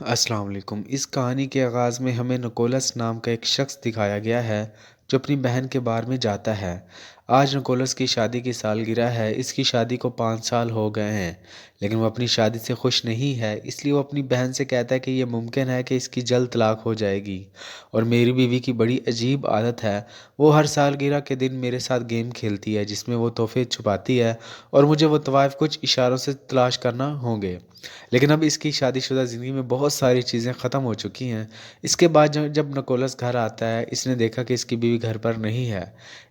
السلام علیکم۔ اس کہانی کے آغاز میں ہمیں نکولس نام کا ایک شخص دکھایا گیا ہے جو اپنی بہن کے بار میں جاتا ہے۔ آج نکولس کی شادی کی سالگرہ ہے۔ اس کی شادی کو 5 سال ہو گئے ہیں، لیکن وہ اپنی شادی سے خوش نہیں ہے۔ اس لیے وہ اپنی بہن سے کہتا ہے کہ یہ ممکن ہے کہ اس کی جلد طلاق ہو جائے گی، اور میری بیوی کی بڑی عجیب عادت ہے، وہ ہر سالگرہ کے دن میرے ساتھ گیم کھیلتی ہے جس میں وہ تحفے چھپاتی ہے، اور مجھے وہ طوائف کچھ اشاروں سے تلاش کرنا ہوں گے۔ لیکن اب اس کی شادی شدہ زندگی میں بہت ساری چیزیں ختم ہو چکی ہیں۔ اس کے بعد جب نکولس گھر آتا ہے، اس نے دیکھا کہ اس کی بیوی گھر پر نہیں ہے۔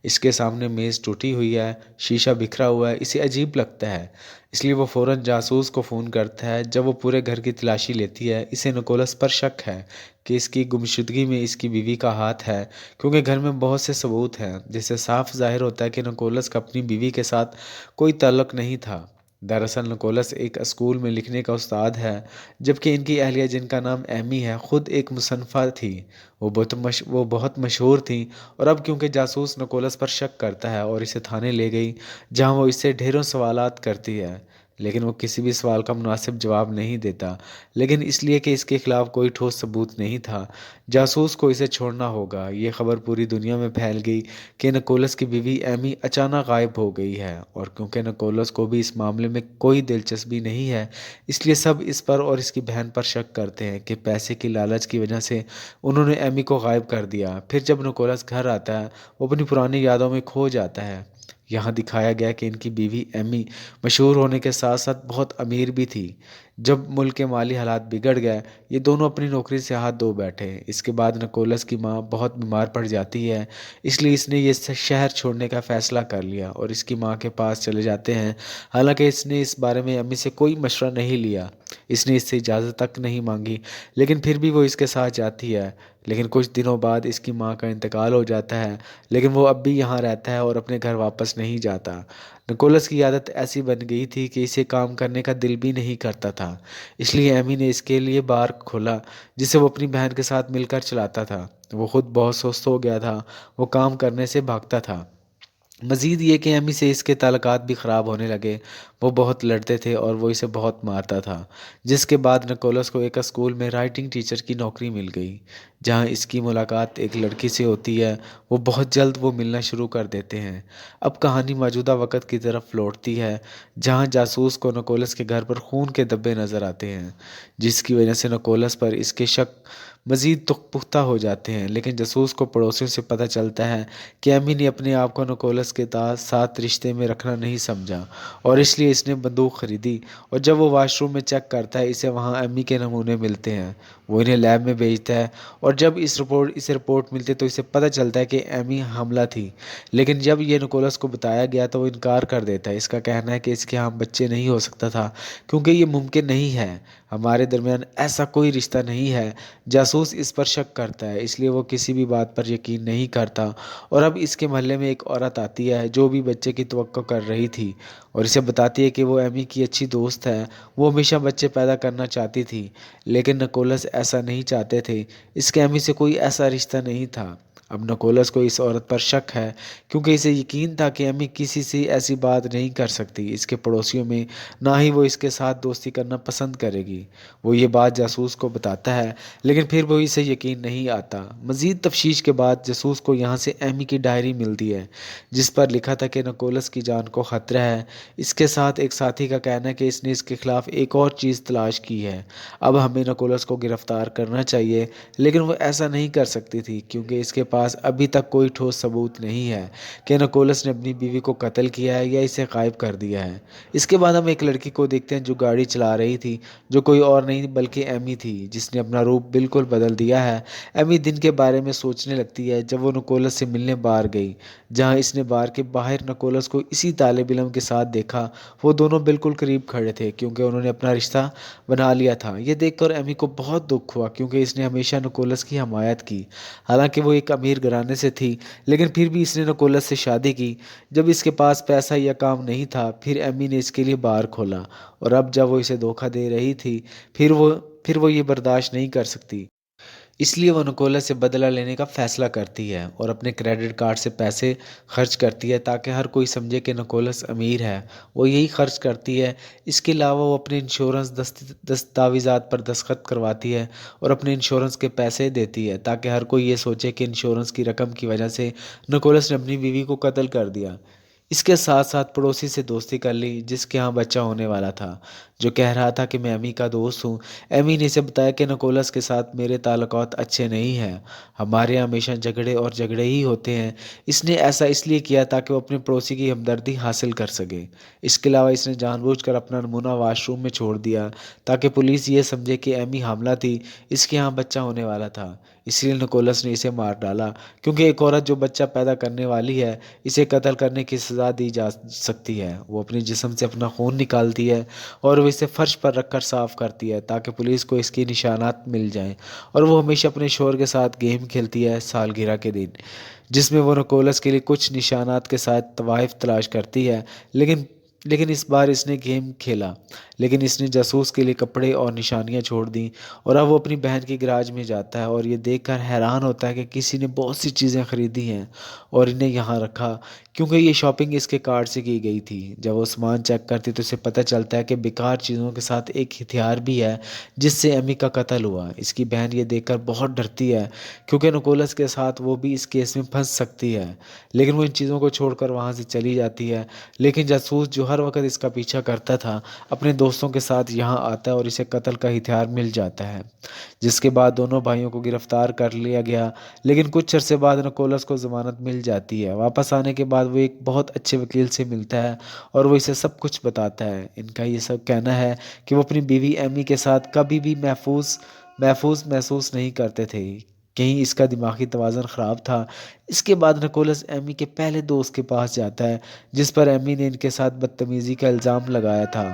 اس کے سامنے میز ٹوٹی ہوئی ہے، شیشہ بکھرا ہوا ہے، اسے عجیب لگتا ہے۔ اس لیے وہ فوراً جاسوس کو فون کرتا ہے۔ جب وہ پورے گھر کی تلاشی لیتی ہے، اسے نکولس پر شک ہے کہ اس کی گمشدگی میں اس کی بیوی کا ہاتھ ہے، کیونکہ گھر میں بہت سے ثبوت ہیں جس سے صاف ظاہر ہوتا ہے کہ نکولس کا اپنی بیوی کے ساتھ کوئی تعلق نہیں تھا۔ دراصل نکولس ایک اسکول میں لکھنے کا استاد ہے، جبکہ ان کی اہلیہ جن کا نام ایمی ہے خود ایک مصنفہ تھی۔ وہ بہت مشہور تھیں، اور اب کیونکہ جاسوس نکولس پر شک کرتا ہے اور اسے تھانے لے گئی، جہاں وہ اس سے ڈھیروں سوالات کرتی ہے، لیکن وہ کسی بھی سوال کا مناسب جواب نہیں دیتا، لیکن اس لیے کہ اس کے خلاف کوئی ٹھوس ثبوت نہیں تھا۔ جاسوس کو اسے چھوڑنا ہوگا۔ یہ خبر پوری دنیا میں پھیل گئی کہ نکولس کی بیوی ایمی اچانک غائب ہو گئی ہے، اور کیونکہ نکولس کو بھی اس معاملے میں کوئی دلچسپی نہیں ہے، اس لیے سب اس پر اور اس کی بہن پر شک کرتے ہیں کہ پیسے کی لالچ کی وجہ سے انہوں نے ایمی کو غائب کر دیا۔ پھر جب نکولس گھر آتا ہے، وہ اپنی پرانی یادوں میں کھو جاتا ہے۔ یہاں دکھایا گیا کہ ان کی بیوی ایمی مشہور ہونے کے ساتھ ساتھ بہت امیر بھی تھی۔ جب ملک کے مالی حالات بگڑ گئے، یہ دونوں اپنی نوکری سے ہاتھ دھو بیٹھے۔ اس کے بعد نکولس کی ماں بہت بیمار پڑ جاتی ہے، اس لیے اس نے یہ شہر چھوڑنے کا فیصلہ کر لیا اور اس کی ماں کے پاس چلے جاتے ہیں۔ حالانکہ اس نے اس بارے میں امی سے کوئی مشورہ نہیں لیا، اس نے اس سے اجازت تک نہیں مانگی، لیکن پھر بھی وہ اس کے ساتھ جاتی ہے۔ لیکن کچھ دنوں بعد اس کی ماں کا انتقال ہو جاتا ہے، لیکن وہ اب بھی یہاں رہتا ہے اور اپنے گھر واپس نہیں جاتا۔ نکولس کی عادت ایسی بن گئی تھی کہ اسے کام کرنے کا دل بھی نہیں کرتا تھا، اس لیے ایمی نے اس کے لیے بار کھولا جسے وہ اپنی بہن کے ساتھ مل کر چلاتا تھا۔ وہ خود بہت سست ہو گیا تھا، وہ کام کرنے سے بھاگتا تھا۔ مزید یہ کہ ایمی سے اس کے تعلقات بھی خراب ہونے لگے، وہ بہت لڑتے تھے اور وہ اسے بہت مارتا تھا، جس کے بعد نکولس کو ایک اسکول میں رائٹنگ ٹیچر کی نوکری مل گئی، جہاں اس کی ملاقات ایک لڑکی سے ہوتی ہے۔ وہ بہت جلد وہ ملنا شروع کر دیتے ہیں۔ اب کہانی موجودہ وقت کی طرف لوٹتی ہے، جہاں جاسوس کو نکولس کے گھر پر خون کے دھبے نظر آتے ہیں، جس کی وجہ سے نکولس پر اس کے شک مزید پختہ ہو جاتے ہیں۔ لیکن جاسوس کو پڑوسیوں سے پتہ چلتا ہے کہ ایمی نے اپنے آپ کو نکولس کے ساتھ رشتے میں رکھنا نہیں سمجھا، اور اس لیے اس نے بندوق خریدی، اور جب وہ واش روم میں چیک کرتا ہے، اسے وہاں ایمی کے نمونے ملتے ہیں۔ وہ انہیں لیب میں بھیجتا ہے، اور جب اسے رپورٹ ملتی ہے تو اسے پتہ چلتا ہے کہ ایمی حاملہ تھی، لیکن جب یہ نکولس کو بتایا گیا تو وہ انکار کر دیتا ہے۔ اس کا کہنا ہے کہ اس کے ہاں بچے نہیں ہو سکتا تھا کیونکہ یہ ممکن نہیں ہے، ہمارے درمیان ایسا کوئی رشتہ نہیں ہے۔ جاسوس اس پر شک کرتا ہے، اس لیے وہ کسی بھی بات پر یقین نہیں کرتا، اور اب اس کے محلے میں ایک عورت آتی ہے جو بھی بچے کی توقع کر رہی تھی، اور اسے بتاتی ہے کہ وہ ایمی کی اچھی دوست ہے، وہ ہمیشہ بچے پیدا کرنا چاہتی تھی، لیکن نکولس ایسا نہیں چاہتے تھے، اس کے ایمی سے کوئی ایسا رشتہ نہیں تھا۔ اب نکولس کو اس عورت پر شک ہے کیونکہ اسے یقین تھا کہ ایمی کسی سے ایسی بات نہیں کر سکتی، اس کے پڑوسیوں میں نہ ہی وہ اس کے ساتھ دوستی کرنا پسند کرے گی۔ وہ یہ بات جاسوس کو بتاتا ہے، لیکن پھر وہ اسے یقین نہیں آتا۔ مزید تفتیش کے بعد جاسوس کو یہاں سے ایمی کی ڈائری ملتی ہے، جس پر لکھا تھا کہ نکولس کی جان کو خطرہ ہے۔ اس کے ساتھ ایک ساتھی کا کہنا ہے کہ اس نے اس کے خلاف ایک اور چیز تلاش کی ہے۔ اب ہمیں نکولس کو گرفتار کرنا چاہیے، لیکن وہ ایسا نہیں کر سکتی تھی کیونکہ اس کے پاس ابھی تک کوئی ٹھوس ثبوت نہیں ہے کہ نکولس نے اپنی بیوی کو قتل کیا ہے یا اسے غائب کر دیا ہے۔ اس کے بعد ہم ایک لڑکی کو دیکھتے ہیں جو گاڑی چلا رہی تھی، جو کوئی اور نہیں بلکہ ایمی تھی، جس نے اپنا روپ بالکل بدل دیا ہے۔ ایمی دن کے بارے میں سوچنے لگتی ہے جب وہ نکولس سے ملنے بار گئی، جہاں اس نے بار کے باہر نکولس کو اسی طالب علم کے ساتھ دیکھا۔ وہ دونوں بالکل قریب کھڑے تھے کیونکہ انہوں نے اپنا رشتہ بنا لیا تھا۔ یہ دیکھ کر ایمی کو بہت دکھ ہوا کیونکہ اس نے ہمیشہ نکولس کی حمایت کی، حالانکہ وہ ایک امیر گھرانے سے تھی، لیکن پھر بھی اس نے نکولس سے شادی کی جب اس کے پاس پیسہ یا کام نہیں تھا۔ پھر ایمی نے اس کے لیے بار کھولا، اور اب جب وہ اسے دھوکہ دے رہی تھی، پھر وہ یہ برداشت نہیں کر سکتی، اس لیے وہ نکولس سے بدلہ لینے کا فیصلہ کرتی ہے اور اپنے کریڈٹ کارڈ سے پیسے خرچ کرتی ہے تاکہ ہر کوئی سمجھے کہ نکولس امیر ہے۔ وہ یہی خرچ کرتی ہے۔ اس کے علاوہ وہ اپنے انشورنس دستاویزات پر دستخط کرواتی ہے اور اپنے انشورنس کے پیسے دیتی ہے تاکہ ہر کوئی یہ سوچے کہ انشورنس کی رقم کی وجہ سے نکولس نے اپنی بیوی کو قتل کر دیا۔ اس کے ساتھ ساتھ پڑوسی سے دوستی کر لی جس کے ہاں بچہ ہونے والا تھا، جو کہہ رہا تھا کہ میں ایمی کا دوست ہوں۔ ایمی نے اسے بتایا کہ نکولس کے ساتھ میرے تعلقات اچھے نہیں ہیں، ہمارے یہاں ہمیشہ جھگڑے اور جھگڑے ہی ہوتے ہیں۔ اس نے ایسا اس لیے کیا تاکہ وہ اپنے پڑوسی کی ہمدردی حاصل کر سکے۔ اس کے علاوہ اس نے جان بوجھ کر اپنا نمونہ واش روم میں چھوڑ دیا تاکہ پولیس یہ سمجھے کہ ایمی حاملہ تھی، اس کے ہاں بچہ ہونے والا تھا۔ اس لیے نکولس نے اسے مار ڈالا کیونکہ ایک عورت جو بچہ پیدا کرنے والی ہے اسے قتل کرنے کی سزا دی جا سکتی ہے۔ وہ اپنے جسم سے اپنا خون نکالتی ہے اور وہ اسے فرش پر رکھ کر صاف کرتی ہے تاکہ پولیس کو اس کی نشانات مل جائیں، اور وہ ہمیشہ اپنے شوہر کے ساتھ گیم کھیلتی ہے سالگرہ کے دن، جس میں وہ نکولس کے لیے کچھ نشانات کے ساتھ طوائف تلاش کرتی ہے۔ لیکن اس بار اس نے گیم کھیلا، لیکن اس نے جاسوس کے لیے کپڑے اور نشانیاں چھوڑ دیں، اور اب وہ اپنی بہن کی گراج میں جاتا ہے اور یہ دیکھ کر حیران ہوتا ہے کہ کسی نے بہت سی چیزیں خریدی ہیں اور انہیں یہاں رکھا کیونکہ یہ شاپنگ اس کے کارڈ سے کی گئی تھی۔ جب وہ سامان چیک کرتی تو اسے پتہ چلتا ہے کہ بیکار چیزوں کے ساتھ ایک ہتھیار بھی ہے جس سے ایمی کا قتل ہوا۔ اس کی بہن یہ دیکھ کر بہت ڈرتی ہے کیونکہ نکولس کے ساتھ وہ بھی اس کیس میں پھنس سکتی ہے، لیکن وہ ان چیزوں کو چھوڑ کر وہاں سے چلی جاتی ہے۔ لیکن جاسوس جو ہر وقت اس کا پیچھا کرتا تھا اپنے دوستوں کے ساتھ یہاں آتا ہے اور اسے قتل کا ہتھیار مل جاتا ہے، جس کے بعد دونوں بھائیوں کو گرفتار کر لیا گیا۔ لیکن کچھ عرصے بعد نکولس کو ضمانت مل جاتی ہے۔ واپس آنے کے بعد وہ ایک بہت اچھے وکیل سے ملتا ہے اور وہ اسے سب کچھ بتاتا ہے۔ ان کا یہ سب کہنا ہے کہ وہ اپنی بیوی ایمی کے ساتھ کبھی بھی محفوظ محسوس نہیں کرتے تھے، کہیں اس کا دماغی توازن خراب تھا۔ اس کے بعد نکولس ایمی کے پہلے دوست کے پاس جاتا ہے جس پر ایمی نے ان کے ساتھ بدتمیزی کا الزام لگایا تھا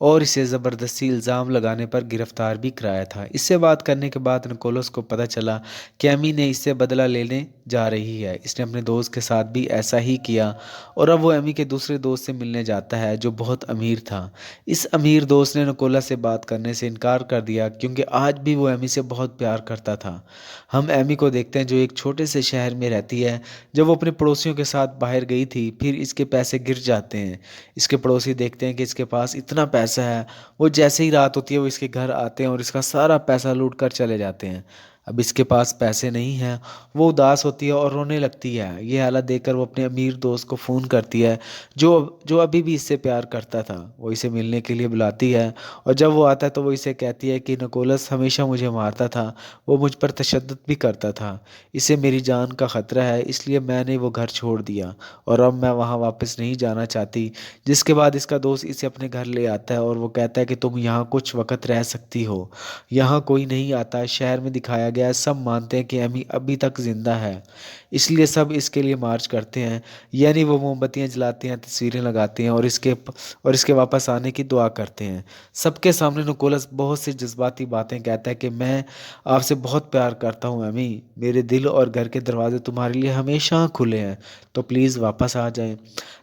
اور اسے زبردستی الزام لگانے پر گرفتار بھی کرایا تھا۔ اس سے بات کرنے کے بعد نکولس کو پتہ چلا کہ ایمی نے اس سے بدلہ لینے جا رہی ہے۔ اس نے اپنے دوست کے ساتھ بھی ایسا ہی کیا اور اب وہ ایمی کے دوسرے دوست سے ملنے جاتا ہے جو بہت امیر تھا۔ اس امیر دوست نے نکولس سے بات کرنے سے انکار کر دیا کیونکہ آج بھی وہ ایمی سے بہت پیار کرتا تھا۔ ہم ایمی کو دیکھتے ہیں جو ایک چھوٹے سے شہر میں رہتی ہے۔ جب وہ اپنے پڑوسیوں کے ساتھ باہر گئی تھی پھر اس کے پیسے گر جاتے ہیں۔ اس کے پڑوسی دیکھتے ہیں کہ اس کے پاس اتنا پیسہ ہے، وہ جیسے ہی رات ہوتی ہے وہ اس کے گھر آتے ہیں اور اس کا سارا پیسہ لوٹ کر چلے جاتے ہیں۔ اب اس کے پاس پیسے نہیں ہیں، وہ اداس ہوتی ہے اور رونے لگتی ہے۔ یہ حالت دیکھ کر وہ اپنے امیر دوست کو فون کرتی ہے جو ابھی بھی اس سے پیار کرتا تھا۔ وہ اسے ملنے کے لیے بلاتی ہے اور جب وہ آتا ہے تو وہ اسے کہتی ہے کہ نکولس ہمیشہ مجھے مارتا تھا، وہ مجھ پر تشدد بھی کرتا تھا، اسے میری جان کا خطرہ ہے، اس لیے میں نے وہ گھر چھوڑ دیا اور اب میں وہاں واپس نہیں جانا چاہتی۔ جس کے بعد اس کا دوست اسے اپنے گھر لے آتا ہے اور وہ کہتا ہے کہ تم یہاں کچھ وقت رہ سکتی ہو، یہاں کوئی نہیں آتا۔ شہر میں دکھایا گیا ہے، سب مانتے ہیں کہ ایمی ابھی تک زندہ ہے، اس لیے سب اس کے لیے مارچ کرتے ہیں، یعنی وہ موم بتیاں جلاتے ہیں، تصویریں لگاتے ہیں اور اس کے واپس آنے کی دعا کرتے ہیں۔ سب کے سامنے نکولس بہت سی جذباتی باتیں کہتا ہے کہ میں آپ سے بہت پیار کرتا ہوں ایمی، میرے دل اور گھر کے دروازے تمہارے لیے ہمیشہ کھلے ہیں، تو پلیز واپس آ جائیں۔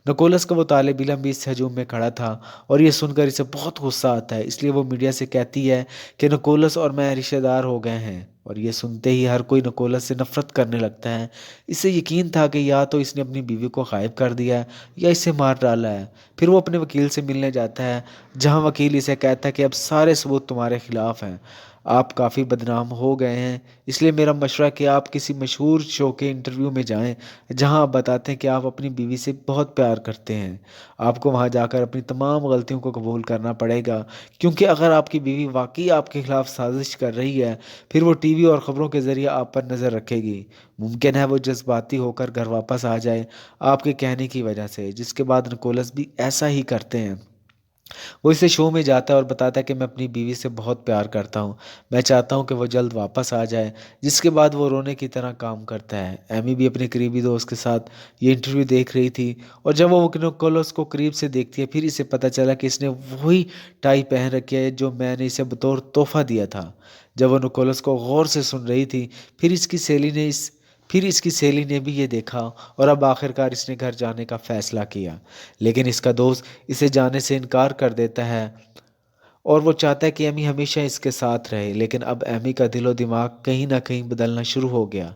نکولس کا وہ طالب علم بھی اس ہجوم میں کھڑا تھا اور یہ سن کر اسے بہت غصہ آتا ہے، اس لیے وہ میڈیا سے کہتی ہے کہ نکولس اور میں رشتہ دار ہو گئے ہیں، اور یہ سنتے ہی ہر کوئی نکولس سے نفرت کرنے لگتا ہے۔ اسے یقین تھا کہ یا تو اس نے اپنی بیوی کو غائب کر دیا ہے یا اسے مار ڈالا ہے۔ پھر وہ اپنے وکیل سے ملنے جاتا ہے جہاں وکیل اسے کہتا ہے کہ اب سارے ثبوت تمہارے خلاف ہیں، آپ کافی بدنام ہو گئے ہیں، اس لیے میرا مشورہ ہے کہ آپ کسی مشہور شو کے انٹرویو میں جائیں جہاں آپ بتاتے ہیں کہ آپ اپنی بیوی سے بہت پیار کرتے ہیں۔ آپ کو وہاں جا کر اپنی تمام غلطیوں کو قبول کرنا پڑے گا، کیونکہ اگر آپ کی بیوی واقعی آپ کے خلاف سازش کر رہی ہے پھر وہ ٹی وی اور خبروں کے ذریعے آپ پر نظر رکھے گی۔ ممکن ہے وہ جذباتی ہو کر گھر واپس آ جائے آپ کے کہنے کی وجہ سے۔ جس کے بعد نکولس بھی ایسا ہی کرتے ہیں۔ وہ اسے شو میں جاتا ہے اور بتاتا ہے کہ میں اپنی بیوی سے بہت پیار کرتا ہوں، میں چاہتا ہوں کہ وہ جلد واپس آ جائے۔ جس کے بعد وہ رونے کی طرح کام کرتا ہے۔ ایمی بھی اپنے قریبی دوست کے ساتھ یہ انٹرویو دیکھ رہی تھی اور جب وہ نکولس کو قریب سے دیکھتی ہے پھر اسے پتہ چلا کہ اس نے وہی ٹائی پہن رکھی ہے جو میں نے اسے بطور تحفہ دیا تھا۔ جب وہ نکولس کو غور سے سن رہی تھی پھر اس کی سہیلی نے بھی یہ دیکھا اور اب آخرکار اس نے گھر جانے کا فیصلہ کیا، لیکن اس کا دوست اسے جانے سے انکار کر دیتا ہے اور وہ چاہتا ہے کہ ایمی ہمیشہ اس کے ساتھ رہے، لیکن اب ایمی کا دل و دماغ کہیں نہ کہیں بدلنا شروع ہو گیا۔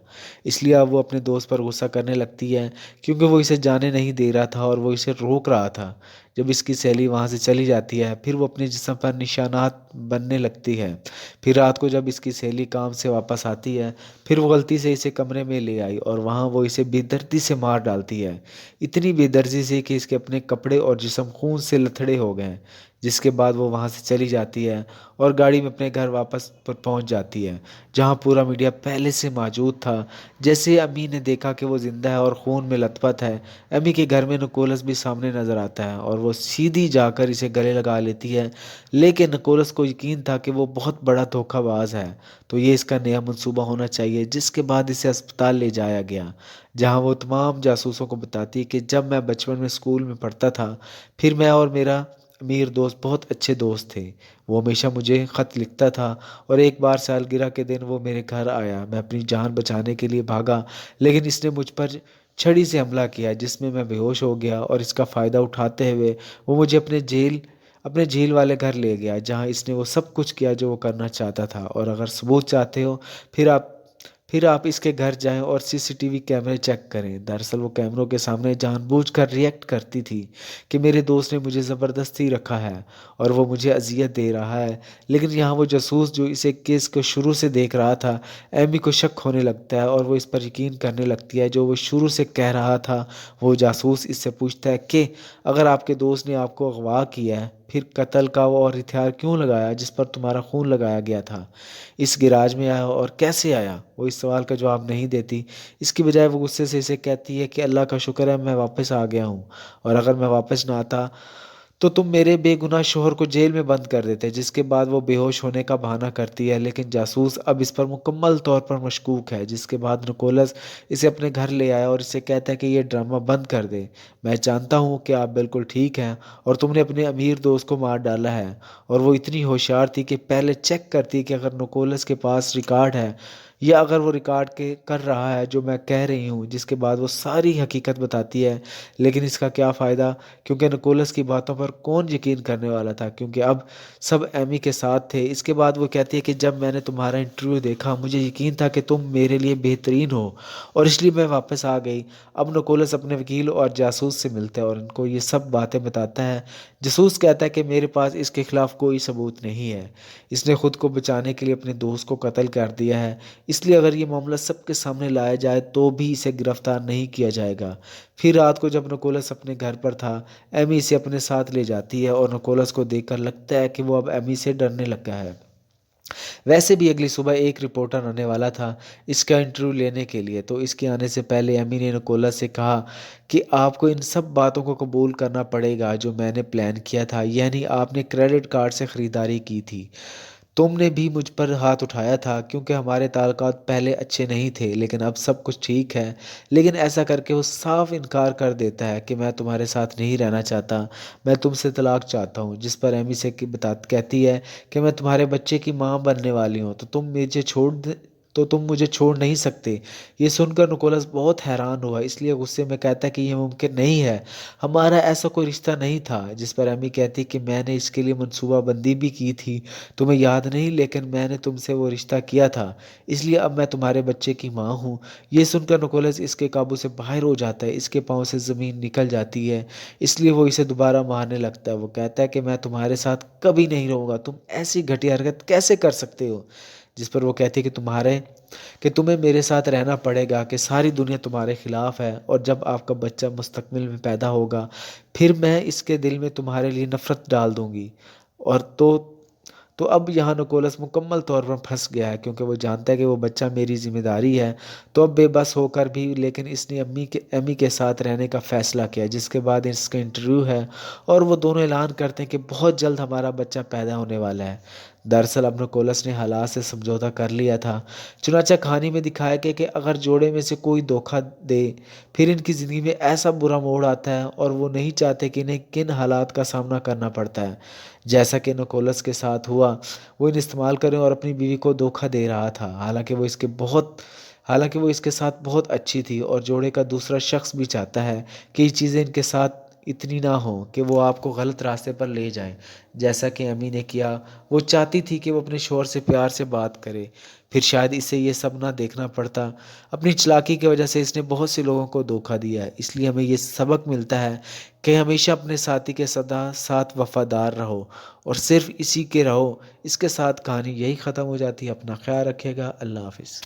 اس لیے اب وہ اپنے دوست پر غصہ کرنے لگتی ہے کیونکہ وہ اسے جانے نہیں دے رہا تھا اور وہ اسے روک رہا تھا۔ جب اس کی سہیلی وہاں سے چلی جاتی ہے پھر وہ اپنے جسم پر نشانات بننے لگتی ہے۔ پھر رات کو جب اس کی سہیلی کام سے واپس آتی ہے پھر وہ غلطی سے اسے کمرے میں لے آئی اور وہاں وہ اسے بے دردی سے مار ڈالتی ہے، اتنی بے دردی سے کہ اس کے اپنے کپڑے اور جسم خون سے لتھڑے ہو گئے، جس کے بعد وہ وہاں سے چلی جاتی ہے اور گاڑی میں اپنے گھر واپس پر پہنچ جاتی ہے جہاں پورا میڈیا پہلے سے موجود تھا۔ جیسے امی نے دیکھا کہ وہ زندہ ہے اور خون میں لت پت ہے، امی کے گھر میں نکولس بھی سامنے نظر آتا ہے اور وہ سیدھی جا کر اسے گلے لگا لیتی ہے، لیکن نکولس کو یقین تھا کہ وہ بہت بڑا دھوکہ باز ہے تو یہ اس کا نیا منصوبہ ہونا چاہیے، جس کے بعد اسے اسپتال لے جایا گیا جہاں وہ تمام جاسوسوں کو بتاتی ہے کہ جب میں بچپن میں اسکول میں پڑھتا تھا پھر میں اور میرا امیر دوست بہت اچھے دوست تھے، وہ ہمیشہ مجھے خط لکھتا تھا اور ایک بار سالگرہ کے دن وہ میرے گھر آیا، میں اپنی جان بچانے کے لیے بھاگا لیکن اس نے مجھ پر چھڑی سے حملہ کیا جس میں بے ہوش ہو گیا اور اس کا فائدہ اٹھاتے ہوئے وہ مجھے اپنے جھیل والے گھر لے گیا جہاں اس نے وہ سب کچھ کیا جو وہ کرنا چاہتا تھا، اور اگر ثبوت چاہتے ہو پھر آپ پھر آپ اس کے گھر جائیں اور سی سی ٹی وی کیمرے چیک کریں۔ دراصل وہ کیمروں کے سامنے جان بوجھ کر ریئیکٹ کرتی تھی کہ میرے دوست نے مجھے زبردستی رکھا ہے اور وہ مجھے اذیت دے رہا ہے، لیکن یہاں وہ جاسوس جو اسے کیس کو شروع سے دیکھ رہا تھا ایمی کو شک ہونے لگتا ہے اور وہ اس پر یقین کرنے لگتی ہے جو وہ شروع سے کہہ رہا تھا۔ وہ جاسوس اس سے پوچھتا ہے کہ اگر آپ کے دوست نے آپ کو اغوا کیا ہے پھر قتل کا وہ اور ہتھیار کیوں لگایا جس پر تمہارا خون لگایا گیا تھا، اس گراج میں آیا اور کیسے آیا؟ وہ اس سوال کا جواب نہیں دیتی، اس کی بجائے وہ غصے سے اسے کہتی ہے کہ اللہ کا شکر ہے میں واپس آ گیا ہوں، اور اگر میں واپس نہ آتا تو تم میرے بے گناہ شوہر کو جیل میں بند کر دیتے، جس کے بعد وہ بے ہوش ہونے کا بہانہ کرتی ہے، لیکن جاسوس اب اس پر مکمل طور پر مشکوک ہے، جس کے بعد نکولس اسے اپنے گھر لے آیا اور اسے کہتا ہے کہ یہ ڈرامہ بند کر دے، میں جانتا ہوں کہ آپ بالکل ٹھیک ہیں اور تم نے اپنے امیر دوست کو مار ڈالا ہے، اور وہ اتنی ہوشیار تھی کہ پہلے چیک کرتی کہ اگر نکولس کے پاس ریکارڈ ہے یا اگر وہ ریکارڈ کے کر رہا ہے جو میں کہہ رہی ہوں، جس کے بعد وہ ساری حقیقت بتاتی ہے، لیکن اس کا کیا فائدہ کیونکہ نکولس کی باتوں پر کون یقین کرنے والا تھا کیونکہ اب سب ایمی کے ساتھ تھے۔ اس کے بعد وہ کہتی ہے کہ جب میں نے تمہارا انٹرویو دیکھا مجھے یقین تھا کہ تم میرے لیے بہترین ہو اور اس لیے میں واپس آ گئی۔ اب نکولس اپنے وکیل اور جاسوس سے ملتا ہے اور ان کو یہ سب باتیں بتاتا ہے۔ جاسوس کہتا ہے کہ میرے پاس اس کے خلاف کوئی ثبوت نہیں ہے، اس نے خود کو بچانے کے لیے اپنے دوست کو قتل کر دیا ہے، اس لیے اگر یہ معاملہ سب کے سامنے لایا جائے تو بھی اسے گرفتار نہیں کیا جائے گا۔ پھر رات کو جب نکولس اپنے گھر پر تھا ایمی اسے اپنے ساتھ لے جاتی ہے اور نکولس کو دیکھ کر لگتا ہے کہ وہ اب ایمی سے ڈرنے لگا ہے۔ ویسے بھی اگلی صبح ایک رپورٹر آنے والا تھا اس کا انٹرویو لینے کے لیے، تو اس کے آنے سے پہلے ایمی نے نکولس سے کہا کہ آپ کو ان سب باتوں کو قبول کرنا پڑے گا جو میں نے پلان کیا تھا، یعنی آپ نے کریڈٹ کارڈ سے خریداری کی تھی، تم نے بھی مجھ پر ہاتھ اٹھایا تھا کیونکہ ہمارے تعلقات پہلے اچھے نہیں تھے لیکن اب سب کچھ ٹھیک ہے، لیکن ایسا کر کے وہ صاف انکار کر دیتا ہے کہ میں تمہارے ساتھ نہیں رہنا چاہتا، میں تم سے طلاق چاہتا ہوں، جس پر ایمی سے کہتی ہے کہ میں تمہارے بچے کی ماں بننے والی ہوں تو تم مجھے چھوڑ نہیں سکتے۔ یہ سن کر نکولس بہت حیران ہوا، اس لیے غصے میں کہتا ہے کہ یہ ممکن نہیں ہے، ہمارا ایسا کوئی رشتہ نہیں تھا، جس پر ایمی کہتی کہ میں نے اس کے لیے منصوبہ بندی بھی کی تھی، تمہیں یاد نہیں، لیکن میں نے تم سے وہ رشتہ کیا تھا، اس لیے اب میں تمہارے بچے کی ماں ہوں۔ یہ سن کر نکولس اس کے قابو سے باہر ہو جاتا ہے، اس کے پاؤں سے زمین نکل جاتی ہے، اس لیے وہ اسے دوبارہ مارنے لگتا ہے۔ وہ کہتا ہے کہ میں تمہارے ساتھ کبھی نہیں رہوں گا، تم ایسی گھٹیا حرکت کیسے کر سکتے ہو؟ جس پر وہ کہتی ہے کہ تمہیں میرے ساتھ رہنا پڑے گا، کہ ساری دنیا تمہارے خلاف ہے، اور جب آپ کا بچہ مستقبل میں پیدا ہوگا پھر میں اس کے دل میں تمہارے لیے نفرت ڈال دوں گی۔ اور تو اب یہاں نکولس مکمل طور پر پھنس گیا ہے کیونکہ وہ جانتا ہے کہ وہ بچہ میری ذمہ داری ہے، تو اب بے بس ہو کر بھی لیکن اس نے امی کے ساتھ رہنے کا فیصلہ کیا، جس کے بعد اس کا انٹرویو ہے اور وہ دونوں اعلان کرتے ہیں کہ بہت جلد ہمارا بچہ پیدا ہونے والا ہے۔ دراصل اب نکولس نے حالات سے سمجھوتا کر لیا تھا، چنانچہ کہانی میں دکھایا گیا کہ اگر جوڑے میں سے کوئی دھوکہ دے پھر ان کی زندگی میں ایسا برا موڑ آتا ہے اور وہ نہیں چاہتے کہ انہیں کن حالات کا سامنا کرنا پڑتا ہے، جیسا کہ نکولس کے ساتھ ہوا، وہ انہیں استعمال کریں اور اپنی بیوی کو دھوکہ دے رہا تھا، حالانکہ وہ اس کے ساتھ بہت اچھی تھی، اور جوڑے کا دوسرا شخص بھی چاہتا ہے کہ یہ چیزیں ان کے ساتھ اتنی نہ ہو کہ وہ آپ کو غلط راستے پر لے جائیں، جیسا کہ امی نے کیا۔ وہ چاہتی تھی کہ وہ اپنے شوہر سے پیار سے بات کرے، پھر شاید اسے یہ سب نہ دیکھنا پڑتا۔ اپنی چالاکی کی وجہ سے اس نے بہت سے لوگوں کو دھوکہ دیا ہے، اس لیے ہمیں یہ سبق ملتا ہے کہ ہمیشہ اپنے ساتھی کے ساتھ وفادار رہو، اور صرف اسی کے رہو۔ اس کے ساتھ کہانی یہی ختم ہو جاتی ہے۔ اپنا خیال رکھیے گا۔ اللہ حافظ۔